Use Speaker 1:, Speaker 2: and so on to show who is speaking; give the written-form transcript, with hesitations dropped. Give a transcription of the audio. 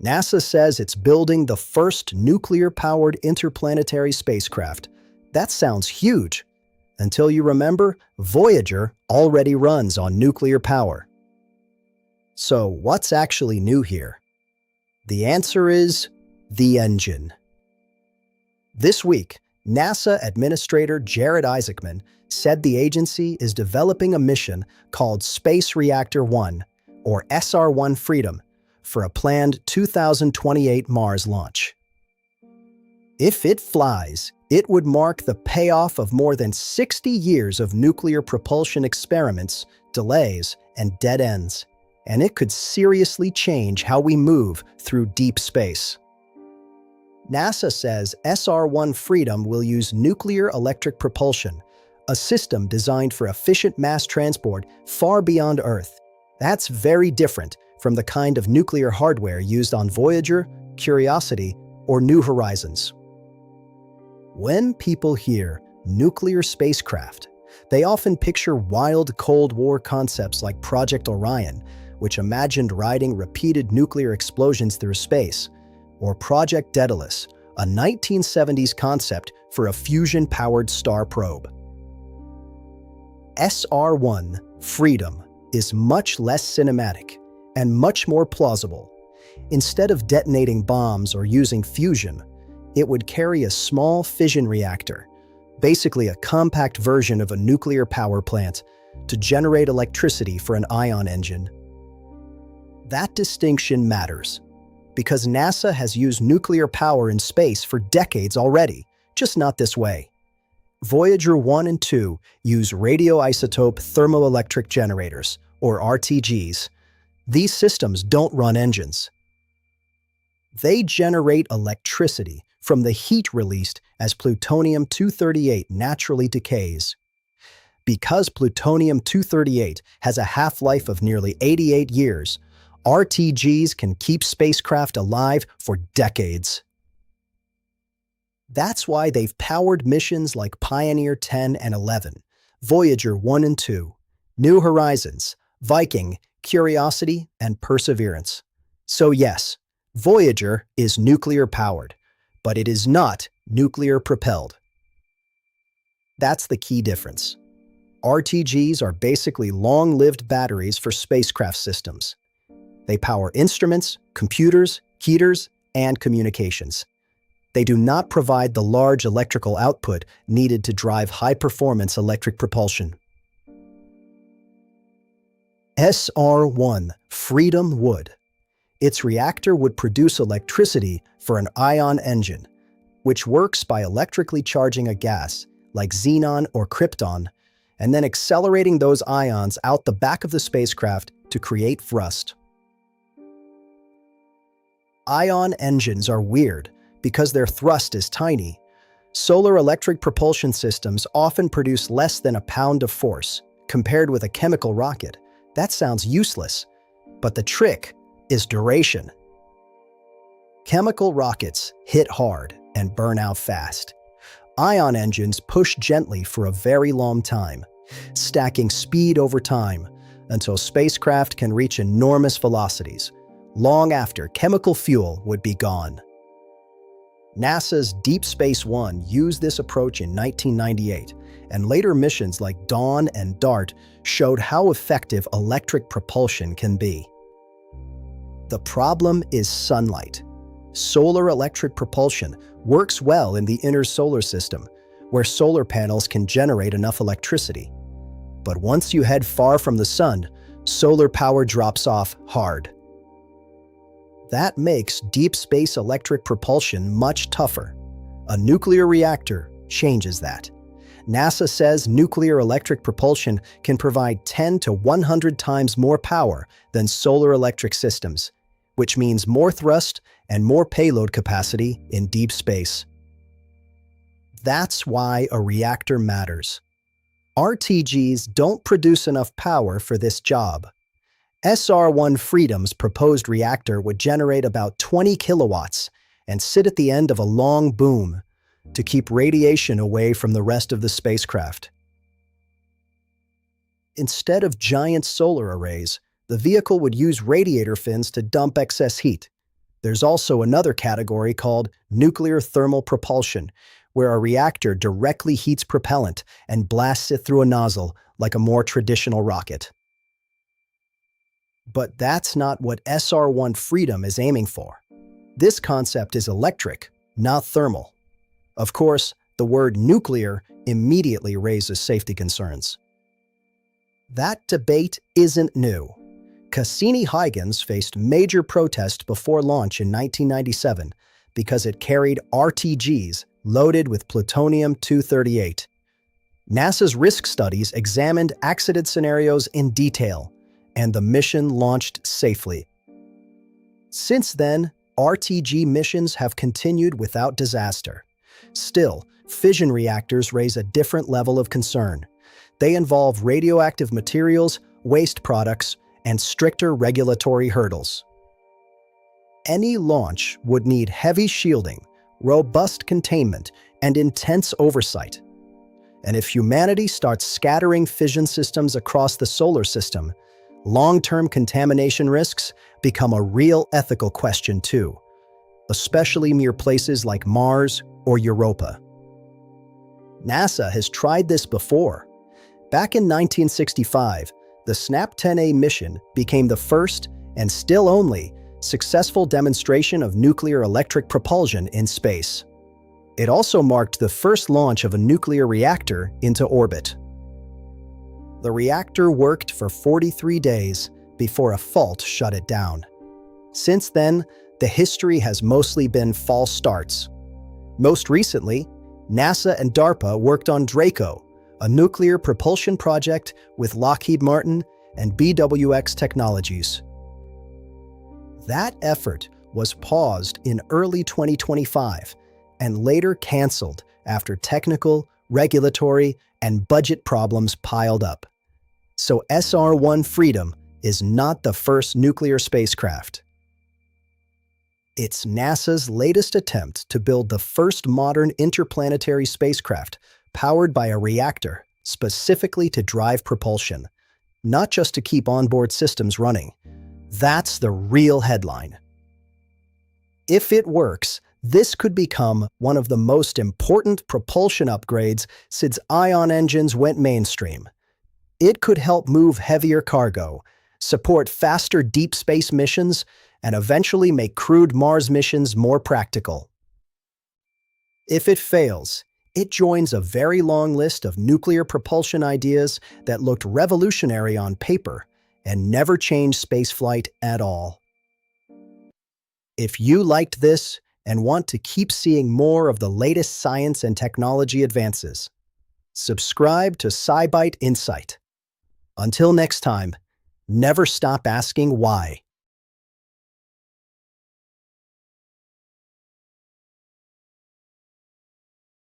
Speaker 1: NASA says it's building the first nuclear-powered interplanetary spacecraft. That sounds huge, until you remember Voyager already runs on nuclear power. So what's actually new here? The answer is the engine. This week, NASA Administrator Jared Isaacman said the agency is developing a mission called Space Reactor 1, or SR1 Freedom, for a planned 2028 Mars launch. If it flies, it would mark the payoff of more than 60 years of nuclear propulsion experiments, delays, and dead ends, and it could seriously change how we move through deep space. NASA says SR1 Freedom will use nuclear-electric propulsion, a system designed for efficient mass transport far beyond Earth. That's very different from the kind of nuclear hardware used on Voyager, Curiosity, or New Horizons. When people hear nuclear spacecraft, they often picture wild Cold War concepts like Project Orion, which imagined riding repeated nuclear explosions through space, or Project Daedalus, a 1970s concept for a fusion-powered star probe. SR1 Freedom is much less cinematic and much more plausible. Instead of detonating bombs or using fusion, it would carry a small fission reactor, basically a compact version of a nuclear power plant, to generate electricity for an ion engine. That distinction matters, because NASA has used nuclear power in space for decades already, just not this way. Voyager 1 and 2 use radioisotope thermoelectric generators, or RTGs. These systems don't run engines. They generate electricity from the heat released as plutonium-238 naturally decays. Because plutonium-238 has a half-life of nearly 88 years, RTGs can keep spacecraft alive for decades. That's why they've powered missions like Pioneer 10 and 11, Voyager 1 and 2, New Horizons, Viking, Curiosity, and Perseverance. So yes, Voyager is nuclear-powered, but it is not nuclear-propelled. That's the key difference. RTGs are basically long-lived batteries for spacecraft systems. They power instruments, computers, heaters, and communications. They do not provide the large electrical output needed to drive high-performance electric propulsion. SR1 Freedom would. Its reactor would produce electricity for an ion engine, which works by electrically charging a gas, like xenon or krypton, and then accelerating those ions out the back of the spacecraft to create thrust. Ion engines are weird because their thrust is tiny. Solar electric propulsion systems often produce less than a pound of force, compared with a chemical rocket. That sounds useless, but the trick is duration. Chemical rockets hit hard and burn out fast. Ion engines push gently for a very long time, stacking speed over time until spacecraft can reach enormous velocities, long after chemical fuel would be gone. NASA's Deep Space One used this approach in 1998, and later missions like Dawn and DART showed how effective electric propulsion can be. The problem is sunlight. Solar electric propulsion works well in the inner solar system, where solar panels can generate enough electricity. But once you head far from the sun, solar power drops off hard. That makes deep space electric propulsion much tougher. A nuclear reactor changes that. NASA says nuclear electric propulsion can provide 10 to 100 times more power than solar electric systems, which means more thrust and more payload capacity in deep space. That's why a reactor matters. RTGs don't produce enough power for this job. SR1 Freedom's proposed reactor would generate about 20 kilowatts and sit at the end of a long boom to keep radiation away from the rest of the spacecraft. Instead of giant solar arrays, the vehicle would use radiator fins to dump excess heat, There's also another category called nuclear thermal propulsion, where a reactor directly heats propellant and blasts it through a nozzle like a more traditional rocket. But that's not what SR1 Freedom is aiming for. This concept is electric, not thermal. Of course, the word nuclear immediately raises safety concerns. That debate isn't new. Cassini-Huygens faced major protest before launch in 1997 because it carried RTGs loaded with plutonium-238. NASA's risk studies examined accident scenarios in detail, and the mission launched safely. Since then, RTG missions have continued without disaster. Still, fission reactors raise a different level of concern. They involve radioactive materials, waste products, and stricter regulatory hurdles. Any launch would need heavy shielding, robust containment, and intense oversight. And if humanity starts scattering fission systems across the solar system, long-term contamination risks become a real ethical question too, especially near places like Mars or Europa. NASA has tried this before. Back in 1965, the SNAP-10A mission became the first, and still only, successful demonstration of nuclear electric propulsion in space. It also marked the first launch of a nuclear reactor into orbit. The reactor worked for 43 days before a fault shut it down. Since then, the history has mostly been false starts. Most recently, NASA and DARPA worked on Draco, a nuclear propulsion project with Lockheed Martin and BWX Technologies. That effort was paused in early 2025 and later canceled after technical, regulatory, and budget problems piled up. So SR1 Freedom is not the first nuclear spacecraft. It's NASA's latest attempt to build the first modern interplanetary spacecraft powered by a reactor, specifically to drive propulsion, not just to keep onboard systems running. That's the real headline. If it works, this could become one of the most important propulsion upgrades since ion engines went mainstream. It could help move heavier cargo, support faster deep space missions, and eventually make crewed Mars missions more practical. If it fails, it joins a very long list of nuclear propulsion ideas that looked revolutionary on paper and never changed spaceflight at all. If you liked this and want to keep seeing more of the latest science and technology advances, subscribe to SciByte Insights. Until next time, never stop asking why.